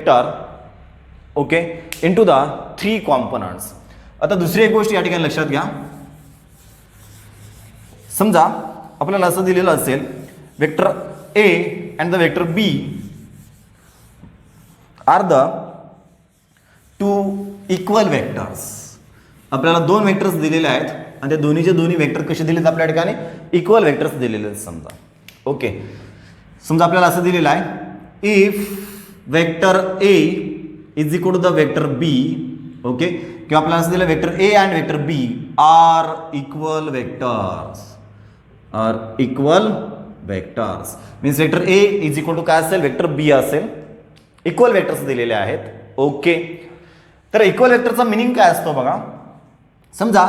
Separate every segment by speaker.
Speaker 1: Vector okay into the 3 components. आता दुसरी एक गोष्ट या ठिकाणी लक्षात घ्या. समजा आपल्याला असं दिलेलं असेल vector A and the vector B are the 2 equal vectors. आपल्याला 2 वेक्टर्स दिलेले आहेत आणि त्या दोन्हीचे दोन्ही वेक्टर कसे दिलेत आपल्या ठिकाणी इक्वल वेक्टर्स दिलेले आहेत. समजा ओके समजा आपल्याला असं दिलेलं आहे if vector A is equal to the vector B okay किंवा आपल्याला असं दिलं vector A and vector B are equal vectors means vector A is equal to काय असेल वेक्टर बी असेल. इक्वल वेक्टर्स दिलेले आहेत. ओके तर इक्वल वेक्टरचा मिनिंग काय असतो बघा. समजा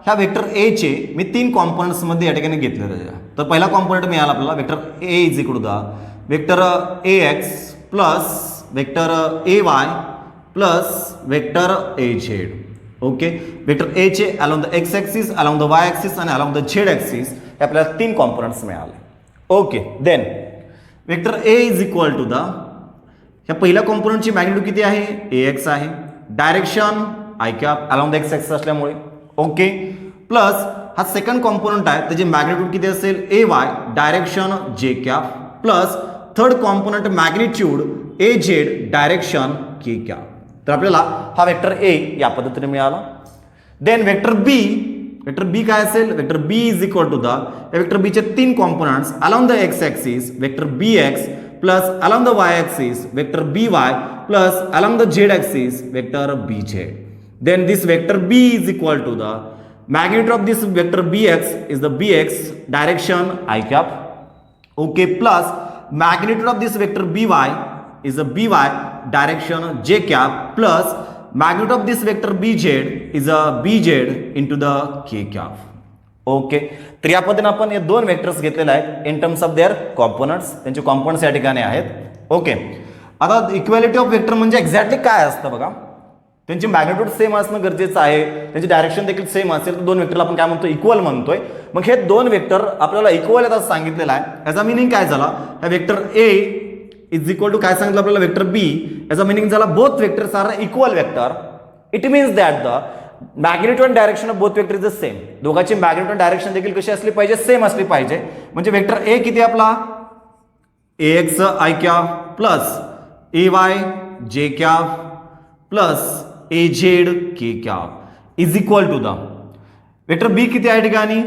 Speaker 1: ह्या वेक्टर ए चे मी 3 कॉम्पोनंट्स मध्ये या ठिकाणी घेतलेलं आहे. तर पहिला कॉम्पोनंट मिळाला आपल्याला vector A is equal to the vector A x plus vector A Y plus vector A Z. Okay vector A चे along the x axis along the Y axis आणि अलॉंग द झेड ॲक्सिस हे आपल्याला 3 components मिळाले. Okay then vector A is equal to the ह्या पहिल्या कॉम्पोनंटची magnitude किती आहे ए एक्स आहे. Direction I cap along the x axis असल्यामुळे ओके प्लस हा सेकंड कॉम्पोनंट आहे त्याची मॅग्निट्यूड किती असेल A Y direction J cap plus third component magnitude A Z direction K cap. तर आपल्याला हा वेक्टर ए या पद्धतीने मिळाला. देन वेक्टर बी काय असेल vector B is equal to the vector B चे 3 components along the x axis vector B X plus along the Y axis vector B Y plus along the Z axis vector B Z. Then this vector b is equal to the magnitude of this vector bx is the bx direction I cap okay plus magnitude of this vector by is the by direction j cap plus magnitude of this vector bz is a bz into the k cap. Okay तर या पद्धतीने आपण हे 2 vectors घेतलेले आहेत in terms of their components. त्यांचे components या ठिकाणी आहेत. ओके आता इक्वॅलिटी ऑफ वेक्टर म्हणजे एक्झॅक्टली काय असतं बघा. त्यांची मॅग्निट्यूड सेम असणं गरजेचं आहे. त्यांची डायरेक्शन देखील सेम असेल तर 2 वेक्टरला आपण काय म्हणतो इक्वल म्हणतोय. मग हे 2 वेक्टर आपल्याला इक्वल आहेत असं सांगितलेलं आहे. याचा मिनिंग काय झाला ह्या vector A is equal to काय सांगितलं आपल्याला वेक्टर बी. याचा मिनिंग झाला both vectors are equal vector. It means that the magnitude and direction of both vector is the same. दोघांची मॅग्निट्यूड अँड डायरेक्शन देखील कशी असली पाहिजे सेम असली पाहिजे. म्हणजे वेक्टर ए किती आपला A X I cap plus A Y J cap plus A Z K cap is equal to the vector B किती आहे ठिकाणी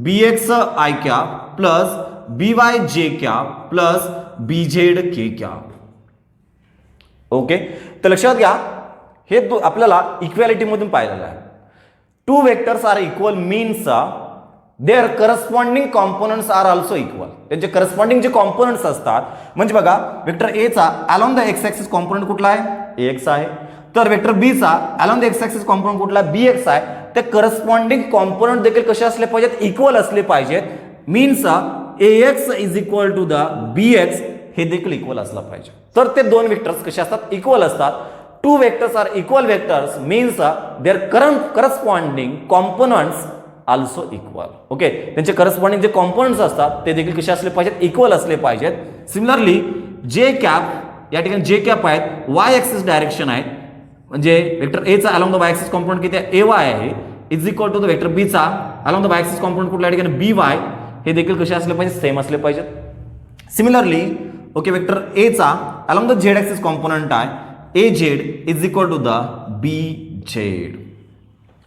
Speaker 1: B X I cap plus B Y J cap plus B Z K cap. Okay तर लक्षात घ्या हे आपल्याला equality मधून पाहिलेलं आहे. 2 vectors are equal means their corresponding components are also equal. त्यांचे करस्पॉन्डिंग जे कॉम्पोनंट्स असतात म्हणजे बघा वेक्टर ए चा along the x axis component कुठला आहे ए एक्स आहे. तर वेक्टर बी चा along the x axis component कुठला बी एक्स आहे. ते करस्पॉन्डिंग कॉम्पोनंट देखील कसे असले पाहिजेत इक्वल असले पाहिजेत. Means A x is equal to the B x हे देखील इक्वल असला पाहिजे. तर ते 2 वेक्टर्स कसे असतात इक्वल असतात. 2 vectors are equal vectors means their corresponding components also equal. Okay त्यांचे करस्पॉन्डिंग जे कॉम्पोनंट्स असतात ते देखील कसे असले पाहिजेत इक्वल असले पाहिजेत. सिमिलरली जे कॅप या ठिकाणी जे कॅप आहेत वाय ॲक्सिस डायरेक्शन आहेत म्हणजे वेक्टर ए चा along the Y axis component किती आहे ए वाय आहे is equal to the vector B चा along the Y axis component कुठल्या ठिकाणी बी वाय हे देखील कसे असले पाहिजे सेम असले पाहिजेत. सिमिलरली ओके वेक्टर ए चा along the Z axis component आहे A Z is equal to the B Z.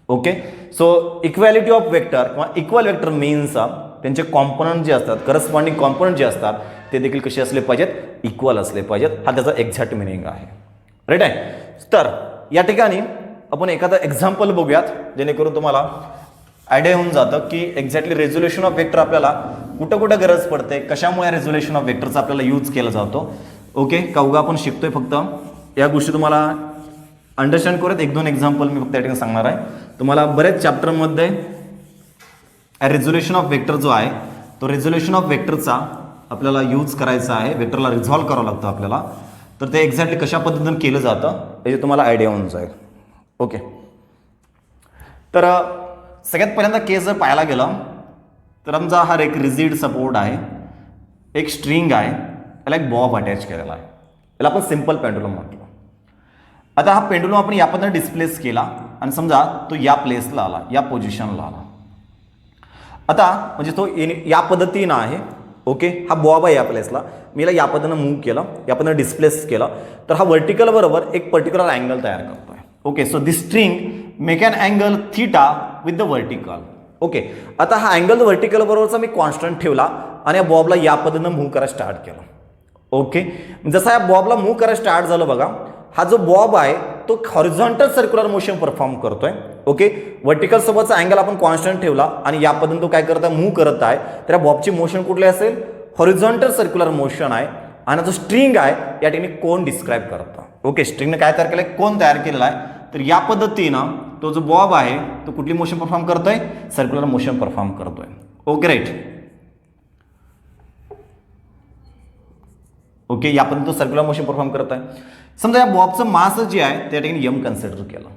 Speaker 1: Okay so equality of vector किंवा इक्वल वेक्टर मीन्स त्यांचे कॉम्पोनंट जे असतात करस्पॉन्डिंग कॉम्पोनंट जे असतात ते देखील कसे असले पाहिजेत इक्वल असले पाहिजेत. हा त्याचा एक्झॅक्ट मिनिंग आहे. राईट आहे. तर या ठिकाणी आपण एखादं एक्झाम्पल बघूयात जेणेकरून तुम्हाला आयडिया होऊन जातं की एक्झॅक्टली रेझोल्युशन ऑफ वेक्टर आपल्याला कुठं कुठं गरज पडते कशामुळे रेझोल्युशन ऑफ वेक्टरचा आपल्याला यूज केला जातो. ओके का उगा आपण शिकतोय फक्त या गोष्टी तुम्हाला अंडरस्टँड करूयात. 1-2 एक्झाम्पल मी फक्त या ठिकाणी सांगणार आहे. तुम्हाला बरेच चॅप्टरमध्ये रेझोल्युशन ऑफ वेक्टर जो आहे तो रेझोल्युशन ऑफ वेक्टरचा आपल्याला यूज करायचा आहे. वेक्टरला रिझॉल्व्ह करावं लागतं आपल्याला. तर ते एक्झॅक्टली कशा पद्धतीने केलं जातं याची तुम्हाला आयडिया होऊन जाईल. ओके तर सगळ्यात पहिल्यांदा केस जर पाहायला गेलं तर आमचा हा एक रिजिड सपोर्ट आहे. एक स्ट्रिंग आहे त्याला एक बॉब अटॅच केलेला आहे. याला आपण सिंपल पेंडुलम म्हटलं. आता हा पेंडुलम आपण या पद्धतीने डिस्प्लेस केला आणि समजा तो या प्लेसला आला, या पोझिशनला आला. आता म्हणजे तो या पद्धतीनं आहे. ओके, हा बॉब आहे या प्लेसला, मी याला या पद्धतीनं मूव्ह केलं, या पद्धतीनं डिस्प्लेस केलं, तर हा वर्टिकल बरोबर एक पर्टिक्युलर अँगल तयार करतोय. Okay, so this string make an angle theta with the vertical. Okay, आता हा अँगल वर्टिकल बरोबरचा मी कॉन्स्टंट ठेवला आणि या बॉबला या पद्धतीनं मूव्ह करायला स्टार्ट केलं. ओके, जसं या बॉबला मूव्ह करायला स्टार्ट झालं बघा, हा जो बॉब आहे तो हॉरिझॉन्टल सर्क्युलर मोशन परफॉर्म करतोय. ओके, वर्टिकल सोबतचा अँगल आपण कॉन्स्टंट ठेवला आणि या पद्धतीने तो काय करत आहे, मूव्ह करत आहे. तर या बॉबची मोशन कुठली असेल, हॉरिझॉन्टल सर्क्युलर मोशन आहे. आणि जो स्ट्रिंग आहे या ठिकाणी कोन डिस्क्राईब करतं. ओके, स्ट्रिंगने काय तयार केलंय, कोन तयार केलेला आहे. तर या पद्धतीनं तो जो बॉब आहे तो कुठली मोशन परफॉर्म करतोय, सर्क्युलर मोशन परफॉर्म करतोय. Okay right. ओके, या पद्धतीने तो सर्क्युलर मोशन परफॉर्म करत आहे. समजा या बॉबचं मास जे आहे त्या ठिकाणी यम कन्सिडर केलं,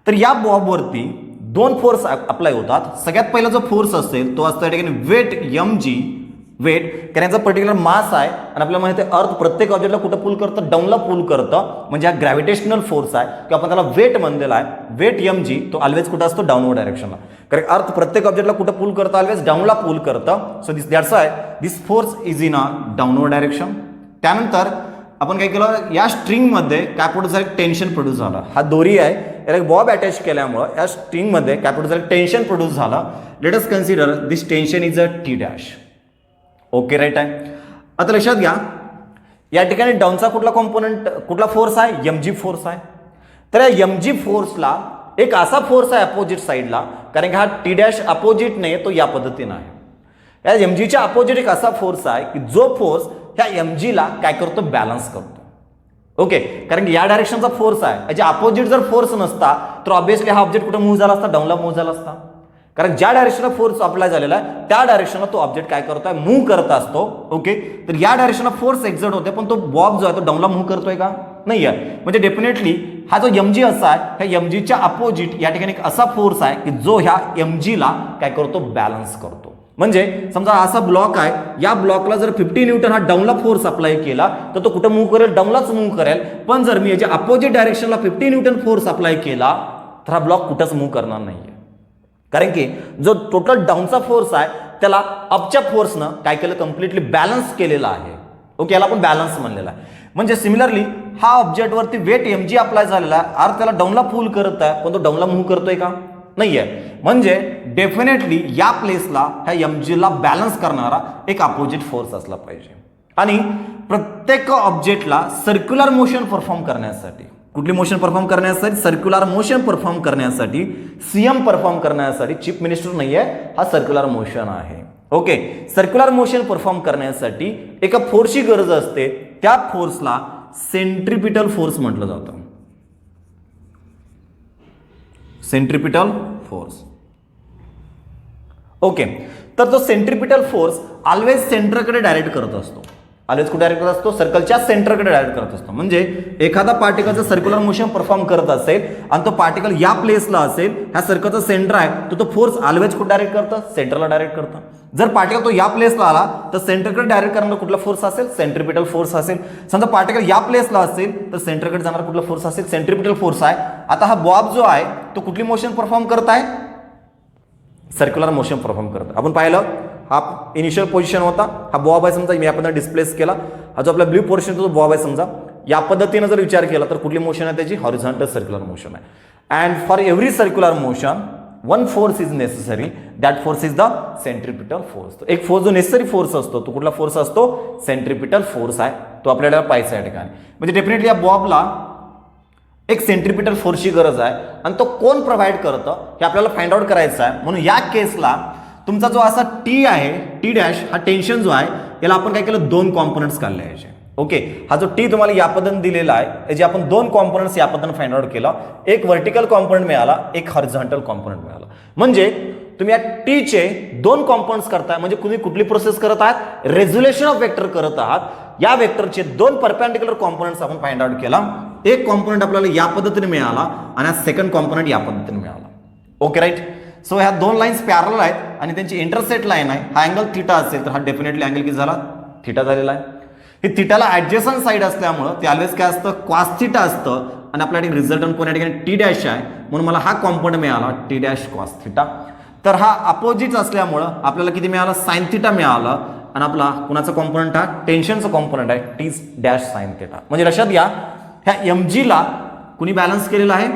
Speaker 1: तर या बॉबवरती दोन फोर्स अप्लाय होतात. सगळ्यात पहिला जो फोर्स असेल तो असतो या ठिकाणी वेट एम जी, वेट कारण याचा पर्टिक्युलर मास आहे आणि आपल्याला माहिती आहे अर्थ प्रत्येक ऑब्जेक्टला कुठं पुल करतं, डाऊनला पुल करतं. म्हणजे हा ग्रॅव्हिटेशनल फोर्स आहे किंवा आपण त्याला वेट म्हणलेला आहे. वेट एम जी तो ऑलवेज कुठं असतो, डाऊनवर्ड डायरेक्शनला. कारण अर्थ प्रत्येक ऑब्जेक्टला कुठं पुल करतं, ऑलवेज डाऊनला पुल करतं. So that's why this force is in a downward direction. त्यानंतर आपण काय केलं, या स्ट्रिंगमध्ये काय प्रोड्यूस झालं, टेन्शन प्रोड्यूस झालं. हा दोरी आहे, याला एक बॉब अटॅच केल्यामुळं या स्ट्रिंगमध्ये काय प्रोड्यूस झालं, टेन्शन प्रोड्यूस झालं. Let us consider this tension is a T dash. Okay right आहे. आता लक्षात घ्या, या ठिकाणी डाऊनचा कुठला कॉम्पोनंट, कुठला फोर्स आहे, एम जी फोर्स आहे. तर या एम जी फोर्सला एक असा फोर्स आहे अपोजिट साईडला, कारण की हा टी डॅश अपोजिट नाही, तो या पद्धतीनं आहे. या एम जीच्या अपोजिट एक असा फोर्स आहे की जो फोर्स ह्या एम जीला काय करतो, बॅलन्स करतो. ओके, कारण की या डायरेक्शनचा फोर्स आहे, याच्या अपोजिट जर फोर्स नसता तर ऑब्व्हियसली हा ऑब्जेक्ट कुठे मूव्ह झाला असता, डाऊनला मूव्ह झाला असता. कारण ज्या डायरेक्शनला फोर्स अप्लाय झालेला आहे त्या डायरेक्शनला तो ऑब्जेक्ट काय करतोय, मूव्ह करत असतो. ओके, तर या डायरेक्शनला फोर्स एक्झर्ट होते, पण तो बॉब जो आहे तो डाऊनला मूव्ह करतोय का, नाही आहे. म्हणजे डेफिनेटली हा जो एम जी असा आहे, ह्या एम जीच्या अपोजिट या ठिकाणी एक असा फोर्स आहे की जो ह्या एम जीला काय करतो, बॅलन्स करतो. म्हणजे समजा असा ब्लॉक आहे, या ब्लॉकला जर 50 न्यूटन हा डाऊनला फोर्स अप्लाय केला तर तो कुठं मूव्ह करेल, डाऊनलाच मूव्ह करेल. पण जर मी याच्या अपोजिट डायरेक्शनला 50 न्यूटन फोर्स अप्लाय केला तर हा ब्लॉक कुठंच मूव्ह करणार नाहीये. कारण की जो टोटल डाऊनचा फोर्स आहे त्याला अपच्या फोर्सनं काय केलं, कम्प्लिटली बॅलन्स केलेला आहे. ओके, याला आपण बॅलन्स म्हणलेला आहे. म्हणजे सिमिलरली हा ऑब्जेक्टवरती वेट एम जी अप्लाय झालेला आहे, अर्थ त्याला डाऊनला पुल करत आहे, पण तो डाऊनला मूव्ह करतोय का, नाहीये. म्हणजे डेफिनेटली या प्लेसला ह्या एम जीला बॅलन्स करणारा एक अपोजिट फोर्स असला पाहिजे. आणि प्रत्येक ऑब्जेक्टला सर्क्युलर मोशन परफॉर्म करण्यासाठी, कुठली मोशन परफॉर्म करण्यासाठी, सर्क्युलर मोशन परफॉर्म करण्यासाठी, सीएम परफॉर्म करण्यासाठी चीफ मिनिस्टर नाहीये, हा सर्क्युलर मोशन आहे. ओके, सर्क्युलर मोशन परफॉर्म करण्यासाठी एका फोर्सची गरज असते, त्या फोर्सला सेंट्रिपिटल फोर्स म्हटलं जातं. Centripetal force. ओके, तर तो सेंट्रिपिटल फोर्स ऑलवेज सेंटरकडे डायरेक्ट करत असतो. ऑलवेज कुठे डायरेक्ट करत असतो, सर्कलच्या सेंटरकडे डायरेक्ट करत असतो. म्हणजे एखादा पार्टिकलचं सर्क्युलर मोशन परफॉर्म करत असेल आणि तो पार्टिकल या प्लेसला असेल, ह्या सर्कलचा सेंटर आहे, तर तो फोर्स ऑलवेज कुठे डायरेक्ट करतं, सेंटरला डायरेक्ट करतं. जर पार्टिकल तो या प्लेसला आला तर सेंटरकडे डायरेक्ट करणारा कुठला फोर्स असेल, सेंट्रिपिटल फोर्स असेल. समजा पार्टिकल या प्लेसला असेल तर सेंटरकडे जाणारा कुठला फोर्स असेल, सेंट्रिपिटल फोर्स आहे. आता हा बॉब जो आहे तो कुठली मोशन परफॉर्म करत आहे, सर्क्युलर मोशन परफॉर्म करत. आपण पाहिलं हा इनिशियल पोझिशन होता, हा बॉब आहे समजा, मी आपण डिस्प्लेस केला. हा जो आपला ब्ल्यू पोर्शन तो बॉब आहे समजा, या पद्धतीने जर विचार केला तर कुठली मोशन आहे त्याची, हॉरिझॉन्टल सर्क्युलर मोशन आहे. And for every circular motion one force is necessary, that force is the centripetal force. एक फोर्स जो नेसेसरी फोर्स असतो तो कुठला फोर्स असतो, सेंट्रिपिटल फोर्स आहे, तो आपल्याला पाहायचा या ठिकाणी. म्हणजे डेफिनेटली या बॉबला एक सेंट्रिपिटल फोर्सची गरज आहे आणि तो कोण प्रोव्हाइड करतं हे आपल्याला फाइंड आउट करायचं आहे. म्हणून या केसला तुमचा जो असा टी आहे, टी डॅश, हा टेन्शन जो आहे याला आपण काय केलं, दोन कॉम्पोनंट्स काढले याचे. ओके, हा जो टी तुम्हाला या पद्धतीने दिलेला आहे याचे आपण दोन कॉम्पोनंट्स या पद्धतीने फाइंड आउट केला. एक व्हर्टिकल कॉम्पोनंट मिळाला, एक हॉरिझॉन्टल कॉम्पोनंट मिळाला. म्हणजे तुम्ही या टीचे दोन कॉम्पोनंट्स करताय, म्हणजे तुम्ही कुठली प्रोसेस करत आहात, रेझोल्युशन ऑफ वेक्टर करत आहात. या वेक्टरचे दोन परपेंडिक्युलर कॉम्पोनंट्स आपण फाइंड आउट केला. एक कॉम्पोनंट आपल्याला या पद्धतीने मिळाला आणि सेकंड कॉम्पोनंट या पद्धतीने मिळाला. Okay right. सो ह्या दोन लाईन्स पॅरलल आहेत आणि त्यांची इंटरसेक्ट लाईन आहे. हा अँगल थीटा असेल तर हा डेफिनेटली अँगल किती झाला, थीटा झालेला आहे. हे थीटाला ऍडजस्टंट साईड असल्यामुळं ते ऑलवेज काय असतं, कॉस थीटा असतं आणि आपल्या ठिकाणी रिझल्टंट कोण या ठिकाणी टी डॅश आहे, म्हणून मला हा कॉम्पोनंट मिळाला टी डॅश कॉस थिटा. तर हा अपोजिट असल्यामुळं आपल्याला किती मिळालं, साइन थिटा मिळालं. आणि आपला कुणाचा कॉम्पोनंट हा टेन्शनचा कॉम्पोनंट आहे टी डॅश साइन थिटा. म्हणजे लक्षात घ्या ह्या mgला कुणी बॅलन्स केलेला आहे,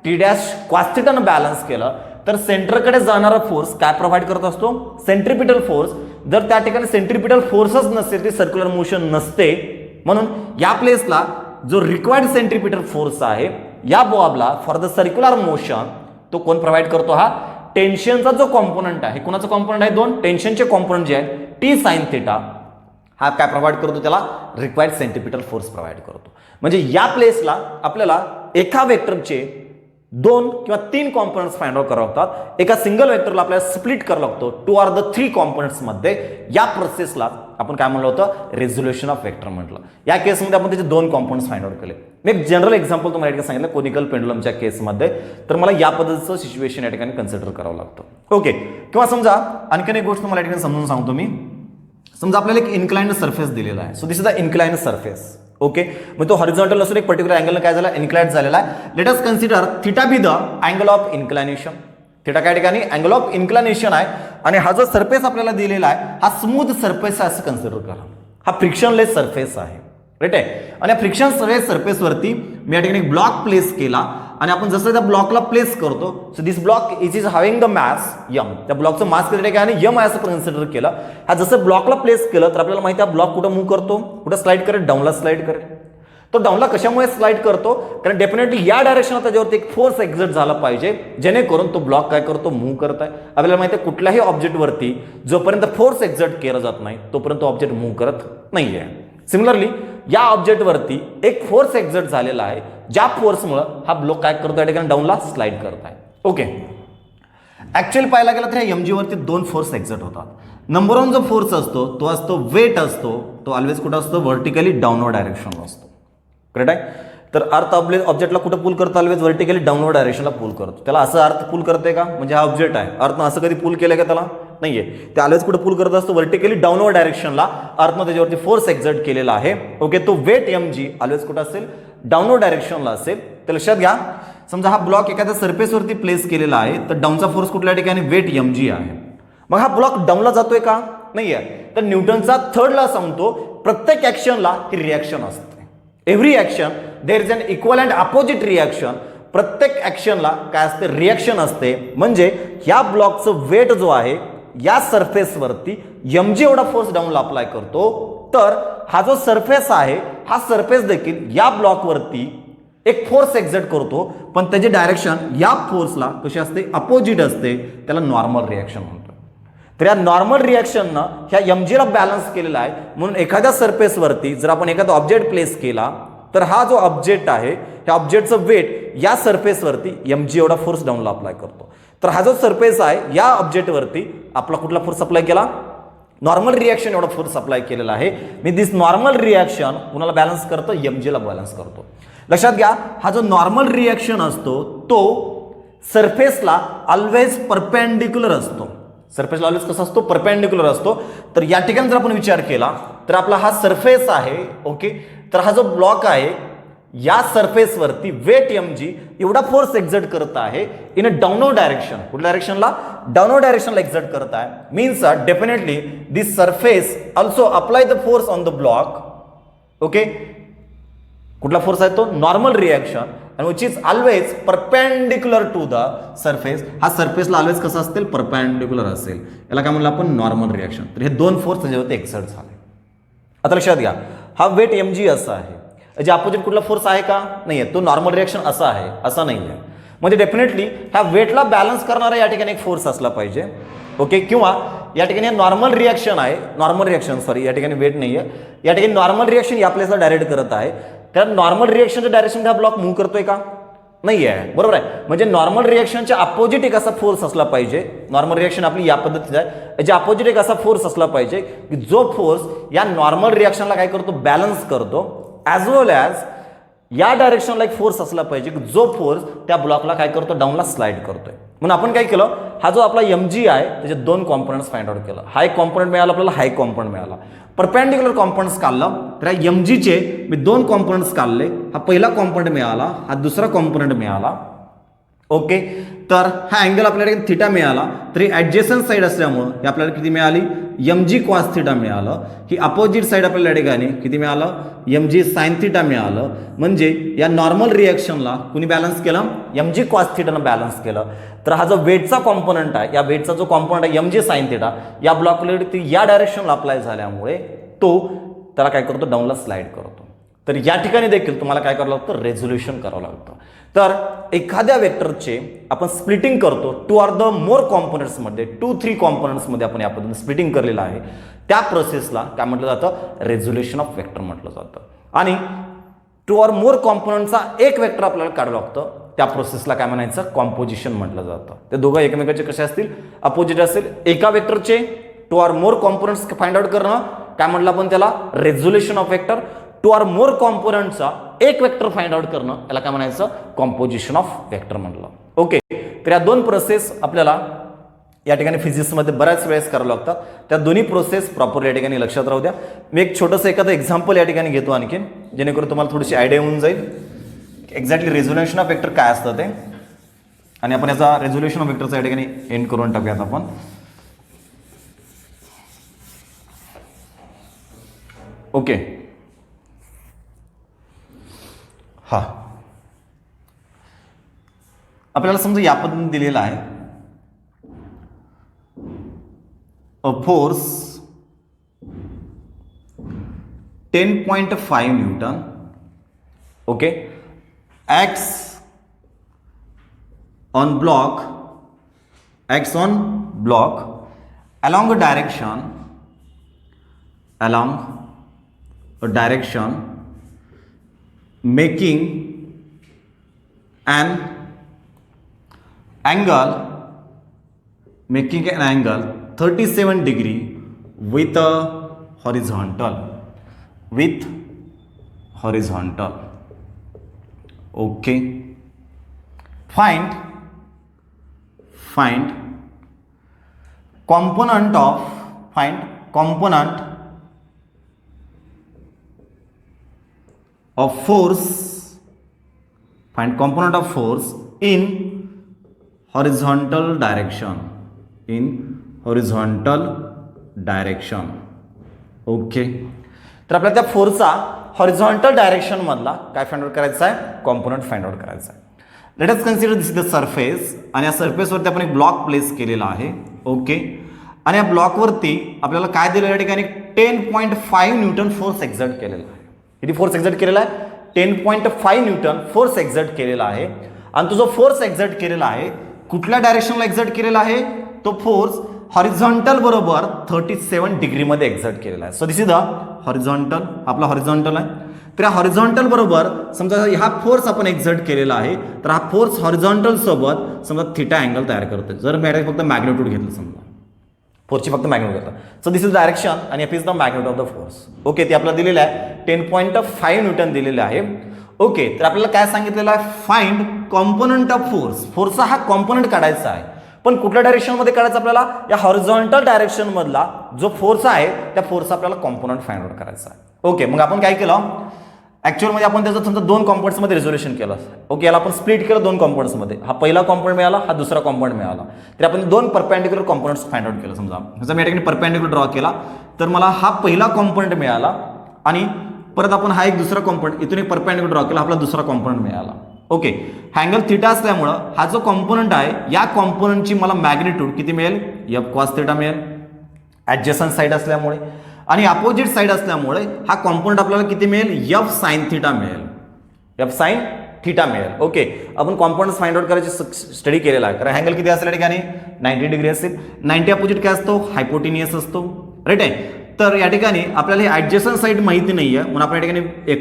Speaker 1: टी डॅश कॉस थिटानं बॅलन्स केलं. तर सेंटरकडे जाणारा फोर्स काय प्रोव्हाइड करत असतो, सेंट्रिपिटल फोर्स. जर त्या ठिकाणी सेंट्रिपिटल फोर्सच नसते, ती सर्क्युलर मोशन नसते. म्हणून या प्लेसला जो रिक्वायर्ड सेंट्रिपिटल फोर्स आहे या बॉबला फॉर द सर्क्युलर मोशन तो कोण प्रोव्हाइड करतो, हा टेन्शनचा जो कॉम्पोनंट आहे. कुणाचा कॉम्पोनंट आहे, दोन टेन्शनचे कॉम्पोनंट जे आहेत टी साइन थिटा, हा काय प्रोव्हाइड करतो, त्याला रिक्वायर्ड सेंट्रिपिटल फोर्स प्रोव्हाइड करतो. म्हणजे या प्लेसला आपल्याला एका वेक्टरचे 2 किंवा 3 कॉम्पोनंट्स फाइंड आउट करावे लागतात. एका सिंगल वेक्टरला आपल्याला स्प्लिट करावं लागतो 2 or 3 कॉम्पोनंट्स मध्ये. या प्रोसेसला आपण काय म्हणलं होतं, रेझोल्युशन ऑफ वेक्टर म्हटलं. या केसमध्ये आपण त्याचे 2 कॉम्पोनंट्स फाइंड आउट केले. मी एक जनरल एक्झाम्पल तुम्हाला सांगितलं कोनिकल पेंडुलमच्या केसमध्ये. तर मला या पद्धतीचं सिच्युएशन या ठिकाणी कन्सिडर करावं लागतं. ओके. किंवा समजा आणखीन एक गोष्ट तुम्हाला या ठिकाणी समजून सांगतो मी. समजा आपल्याला एक इन्क्लाइन्ड सरफेस दिलेला आहे. So this is the inclined surface. Okay. मग तो हॉरिझॉन्टल असून एक पर्टिक्युलर अँगल काय झाला, इन्क्लाइन्ड झालेला आहे. Let us consider theta be the angle of inclination. Theta काय ठिकाणी अँगल ऑफ इन्क्लायनेशन आहे. आणि हा जो सरफेस आपल्याला दिलेला आहे हा स्मूथ सरफेस आहे असं कन्सिडर करा. हा फ्रिक्शनलेस सरफेस आहे, राईट आहे. आणि या फ्रिक्शनलेस सरफेसवरती मी या ठिकाणी एक ब्लॉक प्लेस केला. आणि आपण जसं त्या ब्लॉकला प्लेस करतो, so this block is having the mass m. त्या ब्लॉकचं मास किती आहे आणि यम आहे असं कन्सिडर केलं. हा जसं ब्लॉकला प्लेस केलं तर आपल्याला माहिती आहे ब्लॉक कुठं मूव्ह करतो, कुठं स्लाइड करेल, डाऊनला स्लाइड करेल. तो डाऊनला कशामुळे स्लाइड करतो, कारण डेफिनेटली या डायरेक्शनला त्याच्यावरती एक फोर्स एक्झर्ट झाला पाहिजे जेणेकरून तो ब्लॉक काय करतो, मूव्ह करत आहे. आपल्याला माहिती आहे कुठल्याही ऑब्जेक्टवरती जोपर्यंत फोर्स एक्झर्ट केला जात नाही तोपर्यंत ऑब्जेक्ट मूव्ह करत नाहीये. सिमिलरली या ऑब्जेक्टवरती एक फोर्स एक्झर्ट झालेला आहे, ज्या फोर्समुळे हा ब्लॉक काय करतो या ठिकाणी डाऊनला स्लाइड करत आहे. ओके. ऍक्च्युअली पाहायला गेलं तर या MG वरती 2 फोर्स एक्झर्ट होतात. नंबर 1 जो फोर्स असतो तो असतो वेट असतो, तो ऑलवेज कुठं असतो, व्हर्टिकली डाऊनवर्ड डायरेक्शनला असतो. करेक्ट आहे. तर अर्थ ऑब्जेक्टला कुठं पुल करतो, ऑलवेज व्हर्टिकली डाऊनवर्ड डायरेक्शनला पुल करतो. त्याला असं अर्थ पुल करते का, म्हणजे हा ऑब्जेक्ट आहे अर्थ असं कधी पुल केलं का, त्याला नाहीये. ते ऑलवेज कुठं पुल करत असतो, व्हर्टिकली डाऊनवर्ड डायरेक्शनला. अर्थनं त्याच्यावरती फोर्स एक्झर्ट केलेला आहे. ओके. तो वेट MG ऑलवेज कुठं असेल, डाऊनवर्ड डायरेक्शनला असेल. तर लक्षात घ्या समजा हा ब्लॉक एखाद्या सरफेसवरती प्लेस केलेला आहे तर डाऊनचा फोर्स कुठल्या ठिकाणी, वेट MG आहे. मग हा ब्लॉक डाऊनला जातोय का, नाहीये. तर न्यूटनचा थर्ड लॉ सांगतो प्रत्येक ऍक्शनला ही रिॲक्शन असते. Every action there is an equal and opposite reaction. प्रत्येक ऍक्शनला काय असते, रिॲक्शन असते. म्हणजे या ब्लॉकचं वेट जो आहे या सरफेसवरती MG एवढा फोर्स डाऊनला अप्लाय करतो. तर हा जो सरफेस आहे हा सरफेस देखील या ब्लॉकवरती एक फोर्स एक्झर्ट करतो, पण त्याची डायरेक्शन या फोर्सला कशी असते, अपोजिट असते. त्याला नॉर्मल रिॲक्शन म्हणतो. तर या नॉर्मल रिॲक्शननं ह्या MGला बॅलन्स केलेला आहे. म्हणून एखाद्या सरफेसवरती जर आपण एखादा ऑब्जेक्ट प्लेस केला तर हा जो ऑब्जेक्ट आहे ह्या ऑब्जेक्टचं वेट या सरफेसवरती MG एवढा फोर्स डाऊनला अप्लाय करतो. तर हा जो सरफेस आहे या ऑब्जेक्टवरती आपला कुठला फोर्स अप्लाय केला, नॉर्मल रिॲक्शन एवढा फोर्स अप्लाय केलेला आहे. मी दिस नॉर्मल रिॲक्शन कुणाला बॅलन्स करतो, MGला बॅलन्स करतो. लक्षात घ्या हा जो नॉर्मल रिॲक्शन असतो तो सरफेसला ऑलवेज परपेंडिक्युलर असतो. सरफेसला ऑलवेज कसा असतो, परपेंडिक्युलर असतो. तर या ठिकाणी जर आपण विचार केला तर आपला हा सरफेस आहे. ओके. तर हा जो ब्लॉक आहे या सरफेसवरती वेट MG एवढा फोर्स एक्झर्ट करत आहे इन अ डाऊनवर्ड डायरेक्शन. कुठल्या डायरेक्शनला, डाऊनवर्ड डायरेक्शनला एक्झर्ट करत आहे. Means definitely this surface also apply the force on the block. Okay. कुठला फोर्स आहे तो, normal reaction, and which is always perpendicular to the surface. हा सरफेसला always कसं असेल, परपेंडिक्युलर असेल. याला काय म्हणलं आपण, नॉर्मल रिॲक्शन. तर हे 2 फोर्स त्याच्यावरती एक्झर्ट झाले. आता लक्षात घ्या हा वेट MG असा आहे, याच्या अपोजिट कुठला फोर्स आहे का, नाही आहे. तो नॉर्मल रिॲक्शन असा आहे, असा नाही आहे. म्हणजे डेफिनेटली ह्या वेटला बॅलन्स करणारा या ठिकाणी एक फोर्स असला पाहिजे. ओके. किंवा या ठिकाणी नॉर्मल रिॲक्शन आहे, नॉर्मल रिॲक्शन सॉरी या ठिकाणी वेट नाही आहे, या ठिकाणी नॉर्मल रिॲक्शन या प्लेसला डायरेक्ट करत आहे. तर नॉर्मल रिॲक्शनच्या डायरेक्शन हा ब्लॉक मूव्ह करतोय का, नाही आहे. बरोबर आहे. म्हणजे नॉर्मल रिॲक्शनच्या अपोजिट एक असा फोर्स असला पाहिजे. नॉर्मल रिॲक्शन आपली या पद्धतीचा आहे, याच्या अपोजिट एक असा फोर्स असला पाहिजे की जो फोर्स या नॉर्मल रिॲक्शनला काय करतो, बॅलन्स करतो. ॲज वेल ॲज या डायरेक्शनला एक फोर्स असला पाहिजे की जो फोर्स त्या ब्लॉकला काय करतो, डाऊनला स्लाइड करतोय. म्हणून आपण काय केलं, हा जो आपला mg आहे त्याचे दोन कॉम्पोनंट्स फाइंड आउट केलं. हा एक कॉम्पोनंट मिळाला आपल्याला, हा एक कॉम्पोनंट मिळाला. परपेंडिक्युलर कॉम्पोनंट्स काढलं तर या mg चे मी दोन कॉम्पोनंट्स काढले. हा पहिला कॉम्पोनंट मिळाला, हा दुसरा कॉम्पोनंट मिळाला. ओके, तर हा अँगल आपल्याला थिटा मिळाला. तरी ॲडजेसंट साईड असल्यामुळं हे आपल्याला किती मिळाली, mg cos थिटा मिळालं. ही अपोजिट साईड आपल्याला या ठिकाणी किती मिळालं, mg sin थिटा मिळालं. म्हणजे या नॉर्मल रिएक्शनला कुणी बॅलन्स केलं, mg cos थिटानं बॅलन्स केलं. तर हा जो वेटचा कॉम्पोनंट आहे, या वेटचा जो कॉम्पोनंट आहे mg sin थिटा, या ब्लॉकला या डायरेक्शनला अप्लाय झाल्यामुळे तो त्याला काय करतो, डाऊनला स्लाइड करतो. तर या ठिकाणी देखील तुम्हाला काय करावं लागतं, रेझोल्युशन करावं लागतं. तर एखाद्या वेक्टरचे आपण स्प्लिटिंग करतो 2 or the more कॉम्पोनंट्समध्ये, 2-3 कॉम्पोनंट्समध्ये आपण या पद्धतीने स्प्लिटिंग केलेलं आहे. त्या प्रोसेसला काय म्हटलं जातं, रेझोल्युशन ऑफ वेक्टर म्हटलं जातं. आणि 2 or more कॉम्पोनंटचा एक वेक्टर आपल्याला काढावं लागतं, त्या प्रोसेसला काय म्हणायचं, कॉम्पोजिशन म्हटलं जातं. ते दोघं एकमेकांचे कसे असतील, अपोजिट असेल. एका वेक्टरचे 2 or more components find out करणं काय म्हटलं आपण त्याला, resolution of vector. 2 or more कॉम्पोनंटचा एक वेक्टर फाइंड आउट करणं याला काय म्हणायचं, कॉम्पोजिशन ऑफ वेक्टर म्हटलं. ओके, तर या दोन प्रोसेस आपल्याला या ठिकाणी फिजिक्समध्ये बऱ्याच वेळेस करावं लागतात. त्या दोन्ही प्रोसेस प्रॉपर या ठिकाणी लक्षात राहू द्या. मी एक छोटंसं एखादं एक्झाम्पल या ठिकाणी घेतो आणखीन, जेणेकरून तुम्हाला थोडीशी आयडिया होऊन जाईल एक्झॅक्टली रेझोल्युशन ऑफ वेक्टर काय असतं ते. आणि आपण याचा रेझोल्युशन ऑफ वेक्टरचा या ठिकाणी एंड करून टाकूयात आपण. ओके, हा आपल्याला समजा या पद्धतीने दिलेला आहे, a force 10.5 Newton, okay, x on block along a direction making an angle 37 degree with horizontal. Okay, find component of force in horizontal direction. Okay, तर आपल्याला त्या फोर्सचा हॉरिझॉन्टल डायरेक्शन मधला काय फाइंड आउट करायचा आहे, कॉम्पोनंट फाइंड आउट करायचा आहे. Let us consider this is the surface. आणि या सरफेसवरती आपण एक ब्लॉक प्लेस केलेला आहे. ओके, आणि या ब्लॉकवरती आपल्याला काय दिलेलं या ठिकाणी 10.5 न्यूटन फोर्स एक्झर्ट केलेला आहे. किती फोर्स एक्झर्ट केलेला आहे, 10.5 न्यूटन फोर्स एक्झर्ट केलेला आहे. आणि तो जो फोर्स एक्झर्ट केलेला आहे कुठल्या डायरेक्शनला एक्झर्ट केलेला आहे, तो फोर्स हॉरिझॉन्टल बरोबर 37 डिग्रीमध्ये एक्झर्ट केलेला आहे. So this is the horizontal, आपला हॉरिझॉन्टल आहे. तर या हॉरिझॉन्टल बरोबर समजा हा फोर्स आपण एक्झर्ट केलेला आहे, तर हा फोर्स हॉरिझॉन्टल सोबत समजा थिटा अँगल तयार करतोय. जर मी फक्त मॅग्निट्यूड घेतलं, समजा फोर्सची फक्त मॅग्निट्यूड घेतलं, सो दिस इज डायरेक्शन आणि F is the magnitude of the force. Okay, ते आपल्याला दिलेलं आहे 10.5 न्यूटन दिलेलं आहे. ओके, तर आपल्याला काय सांगितलेलं आहे, फाइंड कॉम्पोनंट ऑफ फोर्स. फोर्सचा हा कॉम्पोनंट काढायचा आहे, पण कुठल्या डायरेक्शनमध्ये काढायचा आपल्याला, या हॉरिझॉन्टल डायरेक्शन मधला जो फोर्स आहे त्या फोर्सचा आपल्याला कॉम्पोनंट फाइंड आउट करायचा आहे. ओके, मग आपण काय केलं, ॲक्च्युअलमध्ये आपण त्याचं समजा 2 कॉम्पोनंट्समध्ये रिझोल्युशन केलं. ओके, याला आपण स्प्लिट केलं 2 कॉम्पोनंट्समध्ये. हा पहिला कॉम्पोनंट मिळाला, हा दुसरा कॉम्पोनंट मिळाला. तर आपण 2 परपेंडिक्युलर कॉम्पोनंट्स फाइंड आउट केलं. समजा जर मी या ठिकाणी परपेंडिक्युलर ड्रॉ केला तर मला हा पहिला कॉम्पोनंट मिळाला, आणि परत आपण हा एक दुसरा कॉम्पोनंट इथून एक परपेंडिक्युलर ड्रॉ केला, आपला दुसरा कॉम्पोनंट मिळाला. ओके, अँगल थिटा असल्यामुळं हा जो कॉम्पोनंट आहे या कॉम्पोनंटची मला मॅग्निट्यूड किती मिळेल, एफ कॉस थिटा मिळेल ॲडजसंट साईड असल्यामुळे. आणि अपोजिट साईड असल्यामुळे हा कॉम्पोनंट आपल्याला किती मिळेल, एफ साइन थिटा मिळेल. ओके, आपण कॉम्पोनंट्स फाइंड आउट करायची स्टडी केलेला आहे. कारण अँगल किती असेल या ठिकाणी 90 डिग्री असेल. 90 अपोजिट काय असतो, हायपोटेनियस असतो, राईट आहे. तर या ठिकाणी आपल्याला हे ॲडजसंट साईड माहिती नाही आहे, म्हणून आपण या ठिकाणी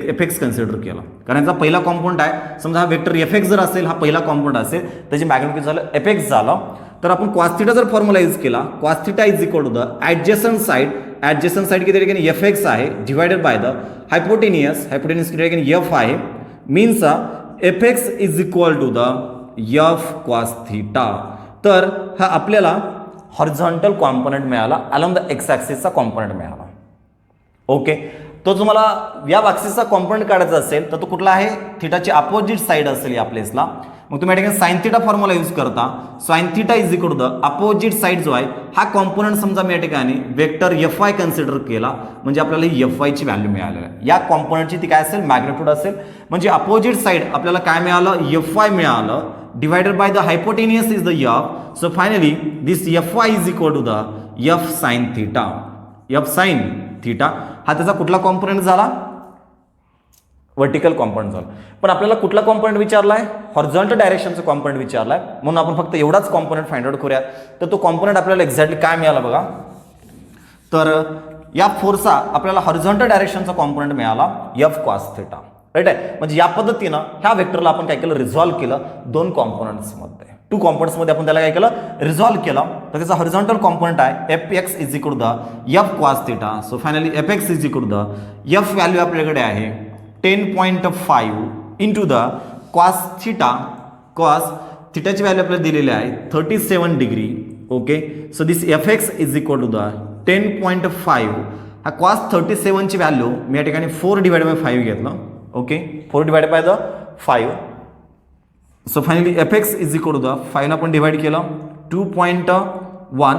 Speaker 1: एफ एक्स कन्सिडर केला. कारण याचा पहिला कॉम्पोनंट आहे, समजा हा वेक्टर एफ एक्स जर असेल, हा पहिला कॉम्पोनंट असेल, त्याची मॅग्निट्यूड झालं एफ एक्स झाला. तर आपण कॉस थिटा जर फॉर्म्युलाइज केला, cos theta is equal to the adjacent side किती ठिकाणी एफ एक्स आहे डिवायडेड बाय द हायपोटेनियस किती ठिकाणी एफ आहे, means F x is equal to the F cos theta. तर हा आपल्याला हॉरिझॉन्टल कॉम्पोनंट मिळाला, अलॉंग द एक्स ॲक्सिसचा कॉम्पोनंट मिळाला. ओके, तो तुम्हाला या ॲक्सिसचा कॉम्पोनंट काढायचा असेल तर तो कुठला आहे, थिटाची अपोजिट साईड असेल या प्लेसला. मग तुम्ही या ठिकाणी साइन थिटा फॉर्म्युला यूज करता. Sine theta is equal to the opposite side जो आहे हा कॉम्पोनंट समजा मी या ठिकाणी वेक्टर एफ आय कन्सिडर केला, म्हणजे आपल्याला ही एफ आयची व्हॅल्यू मिळालेली आहे. या कॉम्पोनंटची ती काय असेल, मॅग्निट्यूड असेल. म्हणजे अपोजिट साईड आपल्याला काय मिळालं, एफ आय मिळालं, divided by the hypotenuse is the F. So finally this F I is equal to the F sine theta. F sine theta हा त्याचा कुठला कॉम्पोनंट झाला, वर्टिकल कॉम्पोनंट झाला. पण आपल्याला कुठला कॉम्पोनंट विचारला आहे, हॉरिझॉन्टल डायरेक्शनचा कॉम्पोनंट विचारला आहे. म्हणून आपण फक्त एवढाच कॉम्पोनंट फाइंड आउट करूया. तर तो कॉम्पोनंट आपल्याला एक्झॅक्टली काय मिळाला बघा. तर या फोर्सचा आपल्याला हॉरिझॉन्टल डायरेक्शनचा कॉम्पोनंट मिळाला एफ कॉस थिटा. राईट आहे. म्हणजे या पद्धतीनं ह्या वेक्टरला आपण काय केलं, रिझॉल्व्ह केलं दोन कॉम्पोनंट्समध्ये. टू कॉम्पोनंट्समध्ये आपण त्याला काय केलं, रिझॉल्व्ह केलं. तर त्याचा हॉरिझॉन्टल कॉम्पोनंट आहे F x is equal to the F cos theta. So finally F x is equal to the F value आपल्याकडे आहे 10.5 into the cos theta. Cos थिटाची व्हॅल्यू आपल्याला दिलेली आहे 37 degree. Okay, so this F x is equal to the 10.5. हा cos 37ची value मी या ठिकाणी 4 divide by 5 घेतलं. Okay, 4 divide by the 5. So finally F x is equal to the 5 आपण divide केलं 2.1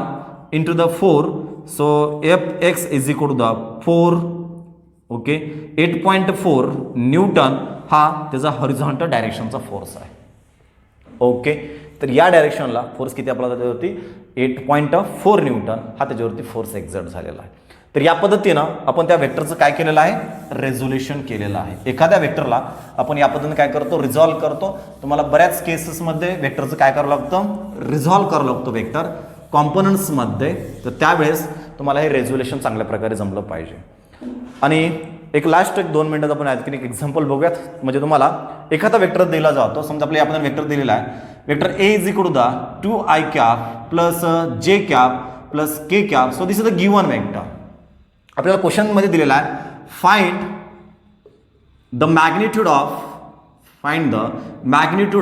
Speaker 1: into the 4. So F x is equal to the 4. Okay, 8.4 newton हा त्याचा horizontal डायरेक्शनचा force आहे. ओके, तर या डायरेक्शनला फोर्स किती आपल्याला त्याच्यावरती 8.4 न्यूटन हा त्याच्यावरती फोर्स एक्झर्ट झालेला आहे. तर या पद्धतीनं आपण त्या वेक्टरचं काय केलेलं आहे, रेझोल्युशन केलेलं आहे. एखाद्या वेक्टरला आपण या पद्धतीने काय करतो, रिझॉल्व्ह करतो. तुम्हाला बऱ्याच केसेसमध्ये वेक्टरचं काय करावं लागतं, रिझॉल्व्ह करावं लागतं वेक्टर कॉम्पोनंट्समध्ये. तर त्यावेळेस तुम्हाला हे रेझोल्युशन चांगल्या प्रकारे जमलं पाहिजे. आणि एक लास्ट 2 मिनिटात आपण आणखी एक एक्झाम्पल बघूयात. म्हणजे तुम्हाला एखादा वेक्टर दिला जातो, समजा आपल्याला आपण वेक्टर दिलेला आहे, vector A is equal to the 2i cap plus J cap plus K cap. So this is the given vector. आपल्याला क्वेश्चनमध्ये दिलेला आहे find the magnitude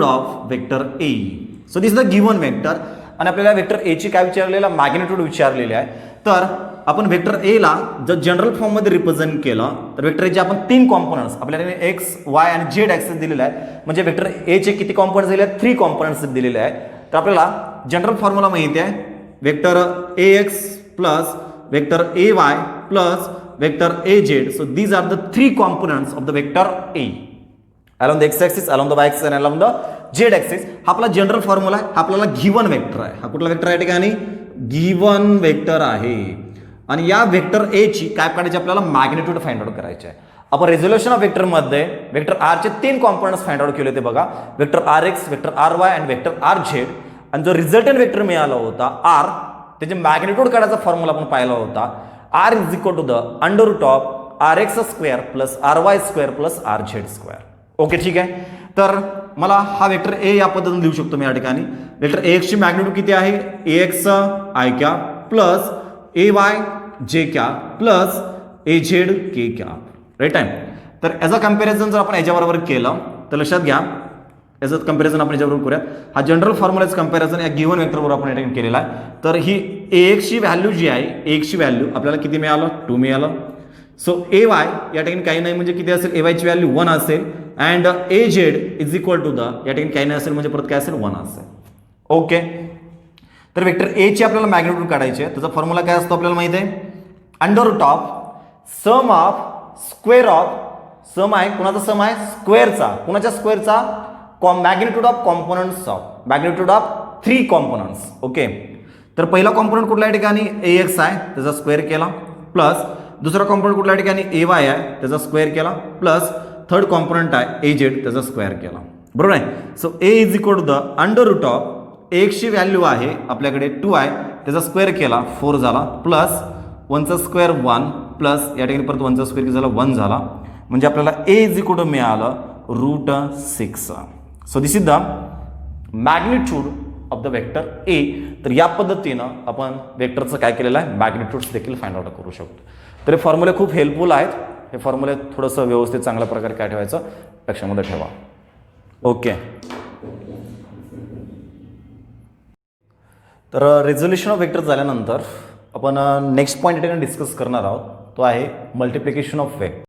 Speaker 1: of vector A. So this is the given vector. आणि आपल्याला vector ए ची काय विचारलेला, magnitude विचारलेली आहे. तर आपण वेक्टर ए ला जर जनरल फॉर्म मध्ये रिप्रेझेंट केलं तर वेक्टर एचे आपण 3 कॉम्पोनंट्स आपल्याला एक्स वाय आणि झेड ॲक्सिस दिलेले आहे. म्हणजे वेक्टर ए चे किती कॉम्पोनंट्स दिले आहेत, 3 कॉम्पोनंट्स दिलेले आहेत. तर आपल्याला जनरल फॉर्म्युला माहिती आहे, vector A x plus vector A Y plus vector A z. So these are the 3 components of the vector A along the x axis, along the Y axis आणि along the Z axis. हा आपला general formula आहे. हा आपल्याला given vector आहे. हा कुठला vector आहे ठिकाणी, गिवन वेक्टर आहे. आणि या वेक्टर ए ची काय काढायची, आपल्याला मॅग्निट्यूड फाइंड आउट करायचे आहे. आपण रेझोल्युशन ऑफ वेक्टर मध्ये वेक्टर आर चे 3 कॉम्पोनंट्स फाइंड आउट केले होते बघा, vector R x, vector R y आणि वेक्टर आर झेड. आणि जो रिझल्टंट वेक्टर मिळाला होता आर, त्याचे मॅग्निट्यूड काढायचा फॉर्म्युला आपण पाहिला होता, R is equal to the under root of R x square plus R y square plus R z square. Okay, ठीक आहे. तर मला हा वेक्टर ए या पद्धतीने लिहू शकतो मी या ठिकाणी. वेक्टर ए एक्स ची मॅग्निट्यूड किती आहे, A X I cap plus A Y J cap plus A Z K cap. Right आहे. तर ॲज अ कम्पॅरिझन जर आपण याच्याबरोबर केलं तर लक्षात घ्या, ॲज अ कम्पॅरिझन आपण याच्याबरोबर करूया. हा जनरल फॉर्म्युलाचं कम्पॅरिझन या गिव्हन वेक्टरबरोबर आपण या केलेला आहे. तर ही ए एक्सची व्हॅल्यू जी आहे, ए एक्सची व्हॅल्यू आपल्याला किती मिळालं, 2 मिळालं. सो ए वाय या ठिकाणी काही नाही म्हणजे किती असेल, ए वायची व्हॅल्यू 1 असेल. And A Z is equal to the या ठिकाणी काही नाही असेल म्हणजे परत काय असेल, 1 असेल. ओके, तर वेक्टर ए ची आपल्याला मॅग्निट्यूड काढायची आहे. त्याचा फॉर्म्युला काय असतो आपल्याला माहिती आहे, under root of sum of square of, sum आहे कुणाचा, सम आहे स्क्वेअरचा, कुणाच्या स्क्वेअरचा, magnitude of components of, magnitude of 3 components. Okay, तर पहिला कॉम्पोनंट कुठल्या ठिकाणी ए एक्स आहे त्याचा स्क्वेअर केला, प्लस दुसरा कॉम्पोनंट कुठल्या ठिकाणी ए वाय आहे त्याचा स्क्वेअर केला, प्लस थर्ड कॉम्पोनंट आहे ए झेड त्याचा स्क्वेअर केला. बरोबर आहे. So A is equal to the under root of एक्सची व्हॅल्यू आहे आपल्याकडे 2 आहे त्याचा स्क्वेअर केला 4 झाला, प्लस 1चा स्क्वेअर 1 प्लस या ठिकाणी परत 1चा स्क्वेअर झाला 1 झाला. म्हणजे आपल्याला ए इज इक्वल टू मिळालं √6. So this is the magnitude of the vector ए. तर या पद्धतीनं आपण वेक्टरचं काय केलेलं आहे, मॅग्निट्यूड्स देखील फाइंड आउट करू शकतो. तर हे फॉर्म्युले खूप हेल्पफुल आहेत. हे फॉर्म्युले थोडंसं व्यवस्थित चांगल्या प्रकारे काय ठेवायचं लक्षामध्ये ठेवा. ओके. तर रेझोल्युशन ऑफ वेक्टर झाल्यानंतर आपण नेक्स्ट पॉईंट या ठिकाणी डिस्कस करणार आहोत, तो आहे मल्टिप्लिकेशन ऑफ वेक्टर.